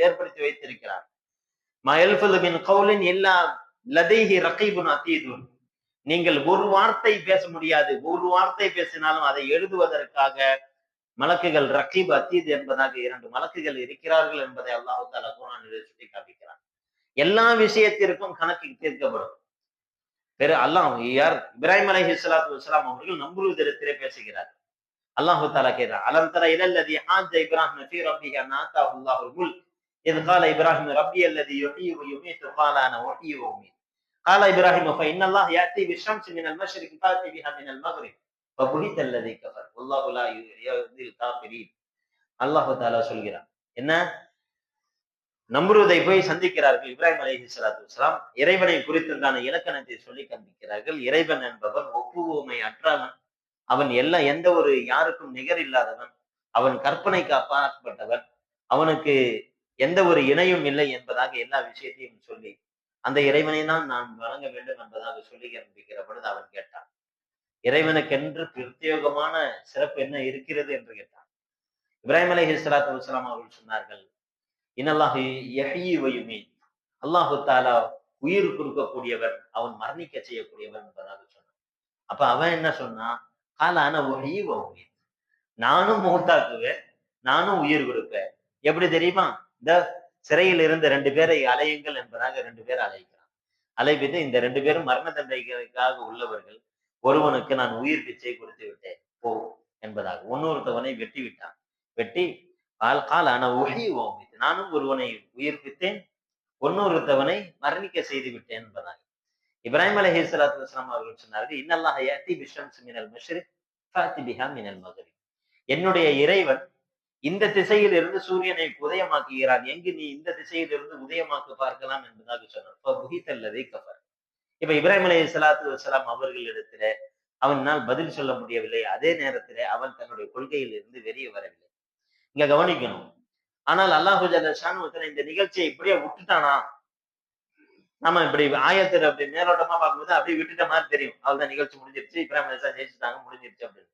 ஏற்படுத்தி வைத்திருக்கிறார். நீங்கள் ஒரு வார்த்தை பேச முடியாது, ஒரு வார்த்தை பேசினாலும் அதை எழுதுவதற்காக மலக்குகள் ரகீப் அத்தீத் என்பதாக 2 மலக்குகள் இருக்கிறார்கள் என்பதை அல்லாஹ் தஆலா குர்ஆனிலே சுட்டி காண்பிக்கிறார். எல்லா விஷயத்திற்கும் கணக்கு தீர்க்கப்படும். அல்லாஹ் யார் இப்ராஹிம் அலைஹிஸ்ஸலாத்து வஸ்ஸலாம் அவர்கள் நம்ரூதிடத்திலே பேசுகிறார். அல்லாஹ் தஆலா கேட்கிறார், அலம் தர இலல்லதி ஹாஜ்ஜ இப்ராஹிம் ஃபீ ரப்பிஹி அன் ஆதாஹு அல்லாஹுல் முல்க் இத் கால இப்ராஹிம் ரப்பி அல்லதி யுஹ்யி வ யுமீத்து கால அன உஹ்யி வ உமீத் கால இப்ராஹிம் ஃபஇன்ன அல்லாஹ் யாத்தி பிஷம்ஸி மினல் மஷ்ரிகி ஃபாத்தி பிஹா மினல் மக்ரிப் ஃபபுஹித அல்லதி கஃபர் வல்லாஹு லா யுஹ்யில் காஃபிரீன். அல்லாஹ் தஆலா சொல்கிறார், என்ன, நம்ரூதை போய் சந்திக்கிறார்கள் இப்ராஹிம் அலைஹிஸ்ஸலாத்து வஸ்ஸலாம். இறைவனை குறித்துண்டான இலக்கணத்தை சொல்லி காண்பிக்கிறார்கள். இறைவன் என்பவன் ஒப்புவமை அற்றவன், அவன் எந்த ஒரு யாருக்கும் நிகர் இல்லாதவன், அவன் கற்பனைக்கு அப்பாற்பட்டவன், அவனுக்கு எந்த ஒரு இணையும் இல்லை என்பதாக எல்லா விஷயத்தையும் சொல்லி அந்த இறைவனை தான் நான் வணங்க வேண்டும் என்பதாக சொல்லி காண்பிக்கிற பொழுது அவன் கேட்டான், இறைவனுக்கென்று பிரத்யேகமான சிறப்பு என்ன இருக்கிறது என்று கேட்டான். இப்ராஹிம் அலைஹிஸ்ஸலாத்து வஸ்ஸலாம் அவர்கள் சொன்னார்கள், இன்னல்லாஹு யஹ்யி வ யுமீத், அல்லாஹு தஆலா உயிர் கொடுக்கக்கூடியவன், அவன் மரணிக்க செய்யக்கூடியவன் என்பதாக சொன்னான். அப்ப அவன் என்ன சொன்னான், காலான ஒஹி வஹி, நானும் மௌத்தாக்குவேன், நானும் உயிர் கொடுப்பேன். எப்படி தெரியுமா? இந்த சிறையில் இருந்த 2 பேரை அலையுங்கள் என்பதாக 2 பேர் அழைக்கிறான். அழைப்பித்து இந்த 2 பேரும் மரண தண்டனைக்காக உள்ளவர்கள். ஒருவனுக்கு நான் உயிர் பிச்சை கொடுத்து விட்டேன், போ என்பதாக. இன்னொருத்தவனை வெட்டி விட்டான். வெட்டி காலான ஒஹி வஹி, நானும் ஒருவனை உயிர்ப்பித்தேன், இன்னொருத்தவனை மரணிக்க செய்து விட்டேன் என்பதாக. இப்ராஹிம் அலைஹிஸ்ஸலாத்து வஸ்ஸலாம் அவர்கள் சொன்னார்கள், இன்னல்லாஹ யஅதி பிஷம்ஸி மினல் மஷ்ரிக் ஃபஅதி பிஹா மினல் மக்ரிப். என்னுடைய இறைவன் இந்த திசையில் இருந்து சூரியனை உதயமாக்குகிறான், எங்கு நீ இந்த திசையில் இருந்து உதயமாக்க பார்க்கலாம் என்பதாக சொன்னார். கஃபர். இப்ப இப்ராஹிம் அலைஹிஸ்ஸலாத்து வஸ்ஸலாம் அவர்களிடத்துல அவனால் பதில் சொல்ல முடியவில்லை. அதே நேரத்துல அவன் தன்னுடைய கொள்கையில் இருந்து வெளியே வரவில்லை. இங்க கவனிக்கணும். ஆனால் அல்லாஹு ஜல்ல ஷானுஹு இந்த நிகழ்ச்சியை இப்படியே விட்டுட்டானா? நம்ம இப்படி ஆயத்துல அப்படி மேலோட்டமா பார்க்கும்போது அப்படியே விட்டுட்ட மாதிரி தெரியும். அவ்வளவுதான், நிகழ்ச்சி முடிஞ்சிருச்சு, இப்ராஹிம் அலைஹிஸ்ஸலாம் ஜெயிச்சுட்டாங்க, முடிஞ்சிருச்சு அப்படின்னு.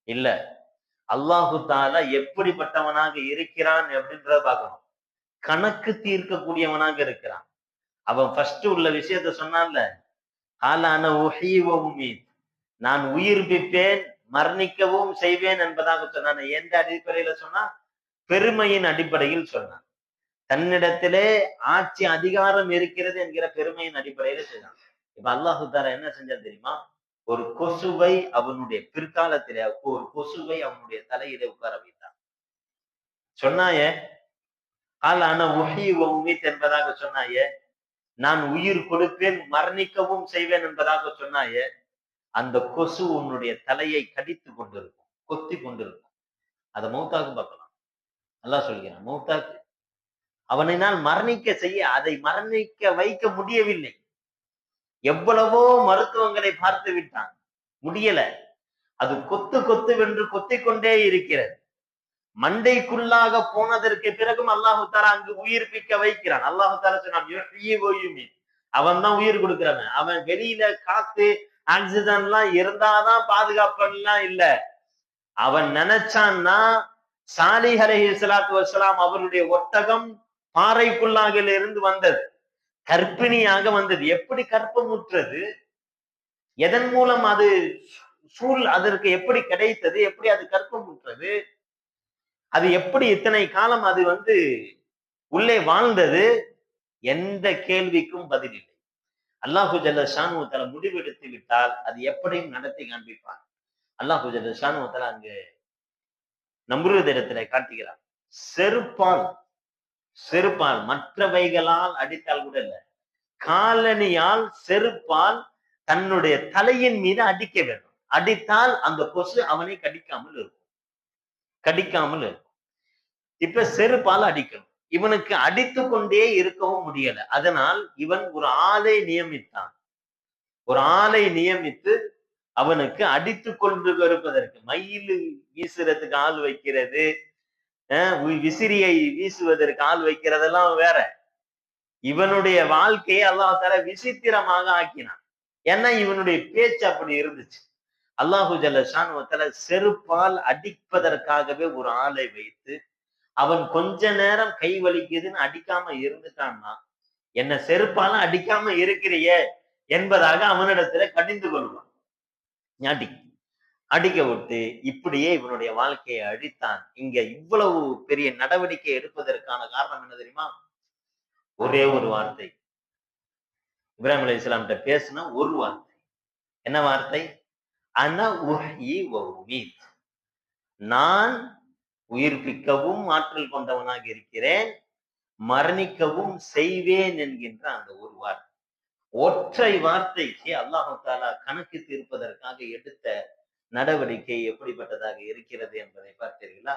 இல்ல, அல்லாஹு தாலா எப்படிப்பட்டவனாக இருக்கிறான் அப்படின்றத பார்க்கணும். கணக்கு தீர்க்கக்கூடியவனாக இருக்கிறான். அவன் ஃபர்ஸ்ட் உள்ள விஷயத்த சொன்னான்ல, ஆலான உஹி வ உமீத், நான் உயிர்ப்பிப்பேன், மரணிக்கவும் செய்வேன் என்பதாக சொன்னான். எந்த அடிப்படையில சொன்னா? பெருமையின் அடிப்படையில் சொன்னான். தன்னிடத்திலே ஆட்சி அதிகாரம் இருக்கிறது என்கிற பெருமையின் அடிப்படையில செய்தான். இப்ப அல்லாஹு தாலா என்ன செஞ்சான் தெரியுமா? ஒரு கொசுவை அவனுடைய பிற்காலத்திலே ஒரு கொசுவை அவனுடைய தலையிலே உட்கார வைத்தான். சொன்னாயே காலான உஹி வ உமீத் என்பதாக சொன்னாயே, நான் உயிர் கொடுப்பேன், மரணிக்கவும் செய்வேன் என்பதாக சொன்னாயே, அந்த கொசு உன்னுடைய தலையை கடித்து கொண்டிருக்கும், கொத்தி கொண்டிருக்கும். அதை மௌத்தாக்கு பார்க்கலாம். அல்லாஹ் சொல்கிறான், மௌத்தாக்கு. அவனால் மரணிக்க செய்ய, அதை மரணிக்க வைக்க முடியவில்லை. எவ்வளவோ மருத்துவங்களை பார்த்து விட்டான், முடியல. அது கொத்து கொத்து வென்று கொத்திக் கொண்டே இருக்கிறது. மண்டைக்குள்ளாக போனதற்கு பிறகும் அல்லாஹு தாலா அங்கு உயிர்ப்பிக்க வைக்கிறான். அல்லாஹு தாலா சொன்னான், அவன் தான் உயிர் கொடுக்கிறவன். அவன் வெளியில காத்து ஆக்சிஜன் எல்லாம் இருந்தாதான் பாதுகாப்புலாம் இல்ல. அவன் நினைச்சான்னா சாலிஹ் அலைஹிஸ்ஸலாத்து வஸ்ஸலாம் அவருடைய ஒட்டகம் பாறைக்குள்ளாக இருந்து வந்தது, கர்ப்பிணியாக வந்தது. எப்படி கற்பமுற்றது? எதன் மூலம் அது அதற்கு எப்படி கிடைத்தது? எப்படி அது கற்பமுற்றது? அது எப்படி இத்தனை காலம் அது உள்ளே வாழ்ந்தது? எந்த கேள்விக்கும் பதில் இல்லை. அல்லாஹு ஜல்ல ஷானுஹு தஆலா முடிவெடுத்து விட்டால் அது எப்படியும் நடத்தி காண்பிப்பான். அல்லாஹு ஜல்ல ஷானுஹு தஆலா அங்கு நம்ரூதிடத்திலே காட்டுகிறான். செருப்பால் மற்றவைகளால் அடித்தால் கூட இல்ல, காலணியால் செருப்பால் தன்னுடைய தலையின் மீது அடிக்க வேண்டும். அடித்தால் அந்த கொசு அவனை கடிக்காமல் இருக்கும். இப்ப செருப்பால் அடிக்கணும். இவனுக்கு அடித்து கொண்டே இருக்கவும் முடியல. அதனால் இவன் ஒரு ஆளை நியமித்து அவனுக்கு அடித்து கொண்டு இருப்பதற்கு, மயில் வீசுறதுக்கு ஆள் வைக்கிறது, விசிறியை வீசுவதற்கு ஆள் வைக்கிறதெல்லாம் வேற. இவனுடைய வாழ்க்கையை அல்லாஹ் தஆலா விசித்திரமாக ஆக்கினான். ஏன்னா இவனுடைய பேச்சு அப்படி இருந்துச்சு. அல்லாஹு ஜல்ல ஷானுஹு தஆலா செருப்பால் அடிப்பதற்காகவே ஒரு ஆளை வைத்து, அவன் கொஞ்ச நேரம் கை வலிக்குதுன்னு அடிக்காம இருந்துட்டான்னா, என்ன செருப்பால அடிக்காம இருக்கிறியே என்பதாக அவனிடத்துல கடிந்து கொள்வான். அடிக்க விட்டு இப்படியே இவனுடைய வாழ்க்கையை அழித்தான். இங்க இவ்வளவு பெரிய நடவடிக்கை எடுப்பதற்கான காரணம் என்ன தெரியுமா? ஒரே ஒரு வார்த்தை. இப்ராஹிம் அலைஹிஸ்ஸலாம்கிட்ட பேசின ஒரு வார்த்தை. என்ன வார்த்தை? அன உஹ்யி வ உமீத், நான் உயிர்ப்பிக்கவும் ஆற்றல் கொண்டவனாக இருக்கிறேன், மரணிக்கவும் செய்வேன் என்கின்ற அந்த ஒரு வார்த்தை. ஒற்றை வார்த்தைக்கு அல்லாஹு தஆலா கணக்கு தீர்ப்பதற்காக எடுத்த நடவடிக்கை எப்படிப்பட்டதாக இருக்கிறது என்பதை பார்த்தீர்களா?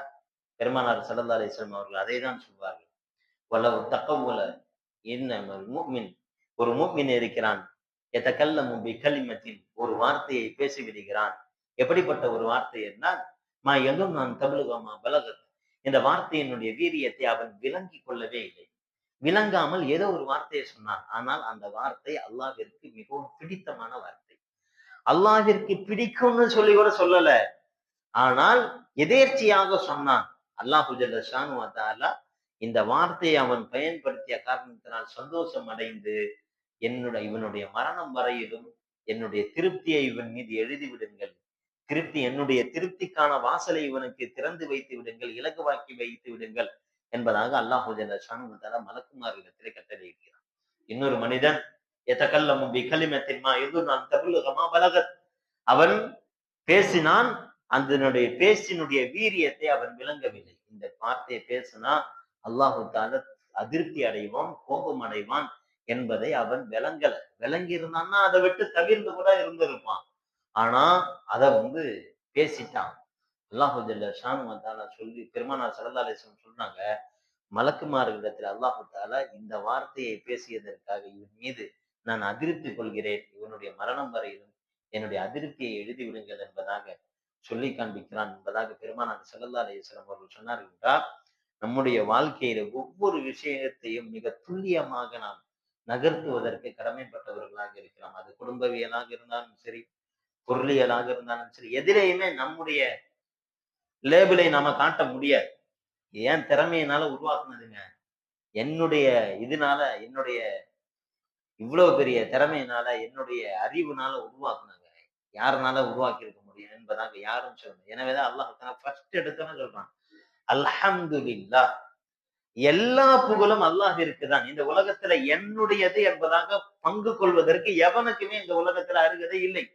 பெருமானார் ஸல்லல்லாஹு அலைஹி வஸல்லம் அவர்கள் அதை தான் சொல்வார்கள். வலவ் தகவ்வல இன்னமல் முஃமின், ஒரு முஃமின் இருக்கிறான், யதகல்லமு பிகலிமத்தின், ஒரு வார்த்தையை பேசிவிடுகிறான். எப்படிப்பட்ட ஒரு வார்த்தை என்றால், மா யதும் நான் தபலுகமா பலகத், இந்த வார்த்தையினுடைய வீரியத்தை அவன் விளங்கி கொள்ளவே இல்லை. விளங்காமல் ஏதோ ஒரு வார்த்தையை சொன்னான். ஆனால் அந்த வார்த்தை அல்லாஹ்விற்கு மிகவும் பிடித்தமான வார்த்தை. அல்லாஹ்விற்கு பிடிக்கும்னு சொல்லி கூட சொல்லல, ஆனால் எதேர்ச்சியாக சொன்னான். அல்லாஹு ஜல்ல ஷானுஹு வ தஆலா இந்த வார்த்தையை அவன் பயன்படுத்திய காரணத்தினால் சந்தோஷம் அடைந்து இவனுடைய மரணம் வரையிலும் என்னுடைய திருப்தியை இவன் மீது எழுதி விடுங்கள், என்னுடைய திருப்திக்கான வாசலை இவனுக்கு திறந்து வைத்து விடுங்கள், இலகுவாக்கி வைத்து விடுங்கள் என்பதாக அல்லாஹு ஜல்ல ஷானஹு தஆலா மலக்குமார்களிடத்திலே கட்டளையிடுகிறான். இன்னொரு மனிதன் எதகல்லமு பிகலிமத்தின் மா யதுன்னு அன் தபுலுக மா பலகத், அவன் பேசினான், அதனுடைய பேச்சினுடைய வீரியத்தை அவன் விளங்கவில்லை. இந்த வார்த்தையை பேசினா அல்லாஹு தஆலா அதிருப்தி அடைவான், கோபம் அடைவான் என்பதை அவன் விளங்கி இருந்தான்னா அதை விட்டு தவிர்ந்து கூட இருந்திருப்பான். ஆனா அதை பேசிட்டான். அல்லாஹு ஜல்ல ஷானஹு தஆலா சொல்லி பெருமானார் ஸல்லல்லாஹு அலைஹி வஸல்லம் சொன்னாங்க, மலக்குமார்களிடத்தில் அல்லாஹு தஆலா இந்த வார்த்தையை பேசியதற்காக இவன் மீது நான் அதிருப்தி கொள்கிறேன், இவனுடைய மரணம் வரையிலும் என்னுடைய அதிருப்தியை எழுதி விடுங்கள் என்பதாக சொல்லி காண்பிக்கிறான் என்பதாக பெருமானார் ஸல்லல்லாஹு அலைஹி வஸல்லம் அவர்கள் சொன்னார்கள் என்றால், நம்முடைய வாழ்க்கையில ஒவ்வொரு விஷயத்தையும் மிக துல்லியமாக நாம் நகர்த்துவதற்கு கடமைப்பட்டவர்களாக இருக்கிறோம். அது குடும்பவியலாக இருந்தாலும் சரி, பொருளியலாக இருந்தாலும் சரி, எதிரையுமே நம்முடைய லேபிளை நாம காட்ட முடியாது. ஏன் திறமையினால உருவாக்குனதுங்க, என்னுடைய இதனால, என்னுடைய இவ்வளவு பெரிய திறமையினால, என்னுடைய அறிவுனால உருவாக்குனாங்க, யாருனால உருவாக்கி இருக்க முடியும் என்பதாக யாரும் சொல்லணும். எனவேதான் அல்லாஹ் ஃபர்ஸ்ட் எடுத்தோன்னு சொல்றான், அல்ஹம்துலில்லாஹ், எல்லா புகழும் அல்லாஹ்விற்கு தான். இந்த உலகத்துல என்னுடையது என்பதாக பங்கு கொள்வதற்கு எவனுக்குமே இந்த உலகத்துல அருகதை இல்லை.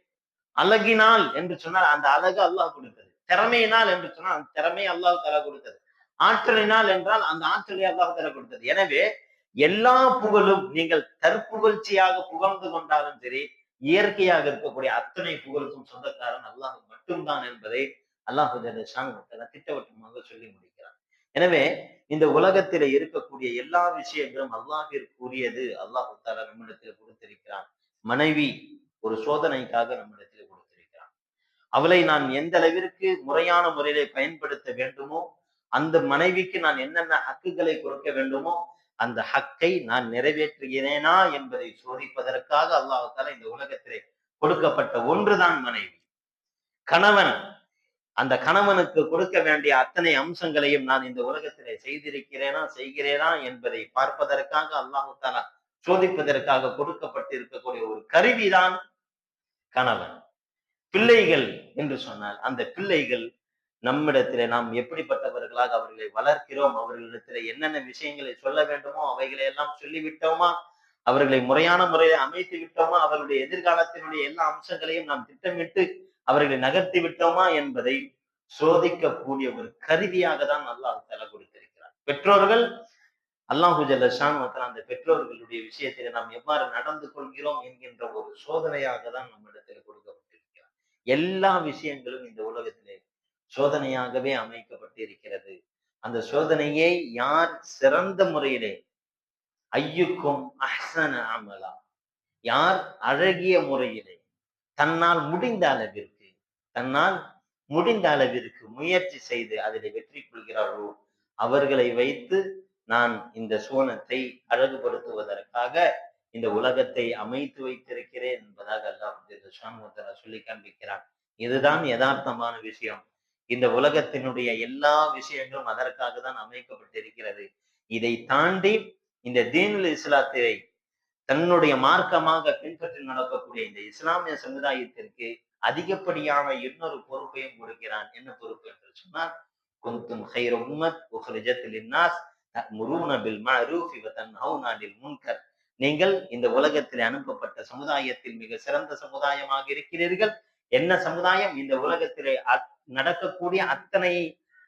அழகினால் என்று சொன்னால் அந்த அழகு அல்லாஹ் கொடுத்தது, திறமையினால் என்று சொன்னால் அந்த திறமை அல்லாஹ் தஆலா கொடுத்தது, ஆற்றலினால் என்றால் அந்த ஆற்றலை அல்லாஹ் தஆலா கொடுத்தது. எனவே எல்லா புகழும் நீங்கள் தற்புகழ்ச்சியாக புகழ்ந்து கொண்டாலும் சரி, இயற்கையாக இருக்கக்கூடிய அத்தனை புகழுக்கும் சொந்தக்காரன் அல்லாஹ் மட்டும்தான் என்பதை அல்லாஹ் திட்டவட்டமாக சொல்லி முடிக்கிறார். எனவே இந்த உலகத்தில இருக்கக்கூடிய எல்லா விஷயங்களும் அல்லாஹ்விற்குரியது. அல்லாஹ் தஆலா நம்மிடத்தில் கொடுத்திருக்கிறான். மனைவி ஒரு சோதனைக்காக நம்மிடத்தில் கொடுத்திருக்கிறான். அவளை நான் எந்த அளவிற்கு முறையான முறையிலே பயன்படுத்த வேண்டுமோ, அந்த மனைவிக்கு நான் என்னென்ன ஹக்குகளை கொடுக்க வேண்டுமோ அந்த ஹக்கை நான் நிறைவேற்றுகிறேனா என்பதை சோதிப்பதற்காக அல்லாஹ் தஆலா இந்த உலகத்திலே கொடுக்கப்பட்ட ஒன்றுதான் மனைவி. கணவன், அந்த கணவனுக்கு கொடுக்க வேண்டிய அத்தனை அம்சங்களையும் நான் இந்த உலகத்திலே செய்கிறேனா என்பதை பார்ப்பதற்காக அல்லாஹ் தஆலா சோதிப்பதற்காக கொடுக்கப்பட்டு இருக்கக்கூடிய ஒரு கருவிதான் கணவன். பிள்ளைகள் என்று சொன்னால் அந்த பிள்ளைகள் நம்மிடத்திலே நாம் எப்படிப்பட்டவர்களாக அவர்களை வளர்க்கிறோம், அவர்களிடத்திலே என்னென்ன விஷயங்களை சொல்ல வேண்டுமோ அவைகளை எல்லாம் சொல்லிவிட்டோமா, அவர்களை முறையான முறையை அமைத்து விட்டோமா, அவர்களுடைய எதிர்காலத்தினுடைய எல்லா அம்சங்களையும் நாம் திட்டமிட்டு அவர்களை நகர்த்தி விட்டோமா என்பதை சோதிக்கக்கூடிய ஒரு கருவியாக தான் அல்லாஹ் தஆலா கொடுத்திருக்கிறார். பெற்றோர்கள், அல்லாஹு ஜல்ல ஷானஹு வ தஆலா அந்த பெற்றோர்களுடைய விஷயத்தில் நாம் எவ்வாறு நடந்து கொள்கிறோம் என்கின்ற ஒரு சோதனையாக தான் நம்மிடத்தில் கொடுக்கப்பட்டிருக்கிறார். எல்லா விஷயங்களும் இந்த உலகத்திலே சோதனையாகவே அமைக்கப்பட்டு இருக்கிறது. அந்த சோதனையை யார் சிறந்த முறையிலே, ஐயுக்கும் அஹ்ஸன அமலா, யார் அழகிய முறையிலே தன்னால் முடிந்த அளவிற்கு முயற்சி செய்து அதில் வெற்றி கொள்கிறார்களோ அவர்களை வைத்து நான் இந்த சோனத்தை அழகுபடுத்துவதற்காக இந்த உலகத்தை அமைத்து வைத்திருக்கிறேன் என்பதாக அல்லாஹ் சொல்லி காண்பிக்கிறான். இதுதான் யதார்த்தமான விஷயம். இந்த உலகத்தினுடைய எல்லா விஷயங்களும் அதற்காக தான் அமைக்கப்பட்டிருக்கிறது. இதை தாண்டி இந்த தீனுல் இஸ்லாத்தை தன்னுடைய மார்க்கமாக பின்பற்றி நடக்கக்கூடிய இந்த இஸ்லாமிய சமுதாயத்திற்கு அதிகப்படியான இன்னொரு பொறுப்பையும் கொடுக்கிறான். என்ன பொறுப்பு என்று சொன்னால், குந்தும் கைர உம்மத் உக்ரிஜத் லின்னாஸ் தஅமுரூன பில் மஅரூஃபி வ தன்ஹவுன அனில் முன்கர். நீங்கள் இந்த உலகத்தில் அனுப்பப்பட்ட சமுதாயத்தில் மிக சிறந்த சமுதாயமாக இருக்கிறீர்கள். என்ன சமுதாயம்? இந்த உலகத்திலே நடக்கக்கூடிய அத்தனை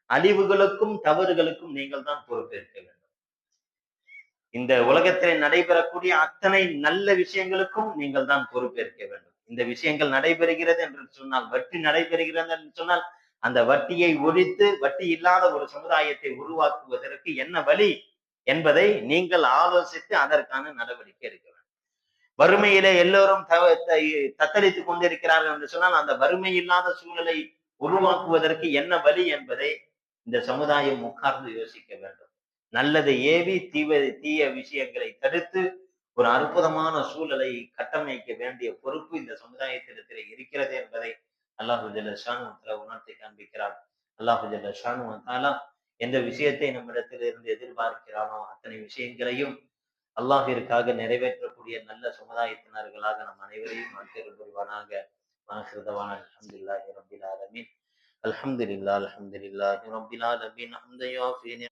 அழிவுகளுக்கும் தவறுகளுக்கும் நீங்கள் தான் பொறுப்பேற்க வேண்டும். இந்த உலகத்திலே நடைபெறக்கூடிய அத்தனை நல்ல விஷயங்களுக்கும் நீங்கள் தான் பொறுப்பேற்க வேண்டும். இந்த விஷயங்கள் நடைபெறுகிறது என்று சொன்னால், வட்டி நடைபெறுகிறது என்று சொன்னால், அந்த வட்டியை ஒழித்து வட்டி இல்லாத ஒரு சமுதாயத்தை உருவாக்குவதற்கு என்ன வழி என்பதை நீங்கள் ஆலோசித்து அதற்கான நடவடிக்கை எடுக்க வேண்டும். வறுமையிலே எல்லோரும் தத்தளித்துக் கொண்டிருக்கிறார்கள் என்று சொன்னால், அந்த வறுமை இல்லாத சூழலை உருவாக்குவதற்கு என்ன வழி என்பதை இந்த சமுதாயம் உட்கார்ந்து யோசிக்க வேண்டும். நல்லதை ஏவி தீய விஷயங்களை தடுத்து ஒரு அற்புதமான சூழலை கட்டமைக்க வேண்டிய பொறுப்பு இந்த சமுதாயத்திடத்திலே இருக்கிறது என்பதை அல்லாஹு ஜல்ல ஷானஹு வ தஆலா உணர்த்தி காண்பிக்கிறார். அல்லாஹு ஜல்ல ஷானஹு வ தஆலா எந்த விஷயத்தை நம்மிடத்தில் இருந்து எதிர்பார்க்கிறானோ அத்தனை விஷயங்களையும் அல்லாஹிற்காக நிறைவேற்றக்கூடிய நல்ல சமுதாயத்தினர்களாக நம் அனைவரையும் ஆக்கிரல் புரிவானாக. அல்ஹம்துலில்லாஹி ரப்பில் ஆலமீன். அல்ஹம்துலில்லாஹி ரப்பில் ஆலமீன்.